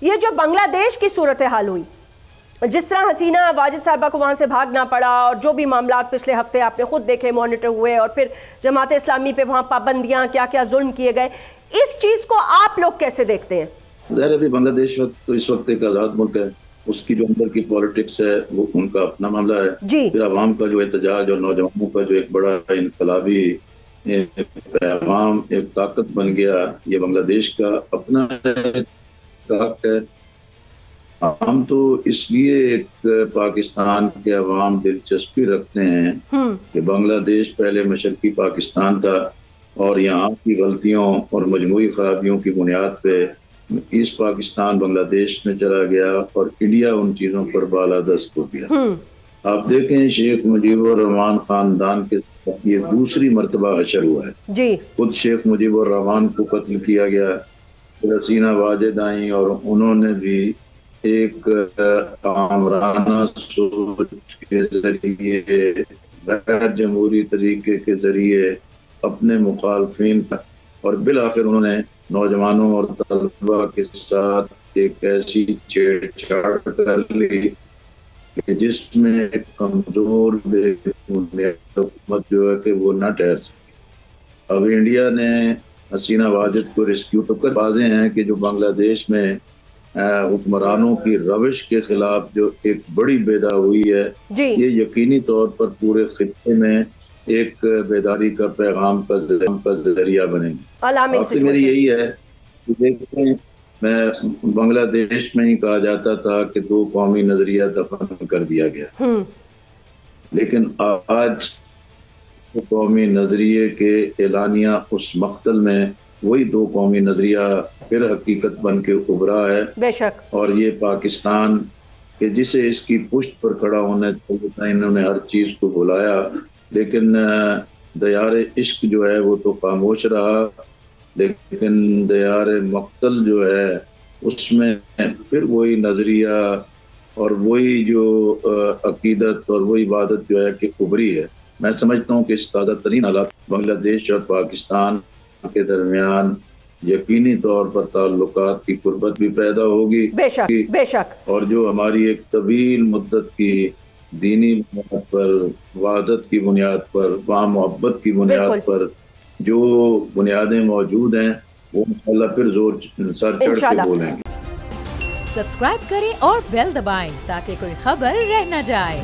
یہ جو بنگلہ دیش کی صورتحال ہوئی، جس طرح حسینہ واجد صاحبہ کو وہاں سے بھاگنا پڑا، اور جو بھی معاملات پچھلے ہفتے آپ نے خود دیکھے، مانیٹر ہوئے، اور پھر جماعت اسلامی پہ وہاں پابندیاں، کیا کیا ظلم کیے گئے، اس چیز کو آپ لوگ کیسے دیکھتے ہیں؟ ظاہر ہے بنگلہ دیش تو اس وقت ایک آزاد ملک ہے، اس کی جو اندر کی پالیٹکس ہے وہ ان کا اپنا معاملہ ہے. پھر عوام کا جو احتجاج اور نوجوانوں کا جو ایک بڑا انقلابی پیغام ایک طاقت بن گیا، یہ بنگلہ دیش کا اپنا حق ہے. ہم تو اس لیے ایک پاکستان کے عوام دلچسپی رکھتے ہیں کہ بنگلہ دیش پہلے مشرقی پاکستان تھا، اور یہاں کی غلطیوں اور مجموعی خرابیوں کی بنیاد پہ ایسٹ پاکستان بنگلہ دیش میں چلا گیا، اور انڈیا ان چیزوں پر بالادست ہو گیا. آپ دیکھیں شیخ مجیب الرحمان خاندان کے یہ دوسری مرتبہ حشر ہوا ہے. خود شیخ مجیب الرحمان کو قتل کیا گیا، حسینہ واجد آئیں اور انہوں نے بھی ایک آمرانہ سوچ کے ذریعے، غیر جمہوری طریقے کے ذریعے اپنے مخالفین اور بالآخر انہوں نے نوجوانوں اور طلبہ کے ساتھ ایک ایسی چھیڑ چھاڑ کر لی کہ جس میں کمزور حکومت جو ہے کہ وہ نہ ٹھہر سکی. اب انڈیا نے حسینہ واجد کو ریسکیو تو کر، واضح ہیں کہ جو بنگلہ دیش میں حکمرانوں کی روش کے خلاف جو ایک بڑی بیداری ہوئی ہے، یہ یقینی طور پر پورے خطے میں ایک بیداری کا پیغام کا ذریعہ بنے گی. میری یہی ہے کہ دیکھیں، میں بنگلہ دیش میں ہی کہا جاتا تھا کہ دو قومی نظریہ دفن کر دیا گیا، لیکن آج قومی نظریے کے اعلانیہ اس مقتل میں وہی دو قومی نظریہ پھر حقیقت بن کے ابھرا ہے. بے شک. اور یہ پاکستان کہ جسے اس کی پشت پر کھڑا ہونے انہوں نے ہر چیز کو بلایا، لیکن دیار عشق جو ہے وہ تو خاموش رہا، لیکن دیار مقتل جو ہے اس میں پھر وہی نظریہ اور وہی جو عقیدت اور وہی عبادت جو ہے کہ ابھری ہے. میں سمجھتا ہوں کہ اس تازہ ترین حالات بنگلہ دیش اور پاکستان کے درمیان یقینی طور پر تعلقات کی قربت بھی پیدا ہوگی. بے شک بے شک. اور جو ہماری ایک طویل مدت کی دینی بنیاد پر، وحدت کی بنیاد پر، باہم محبت کی بنیاد پر جو بنیادیں موجود ہیں، وہ انشاءاللہ پھر زور سر چڑھ کے بولیں گے. سبسکرائب کریں اور بیل دبائیں تاکہ کوئی خبر رہ نہ جائے.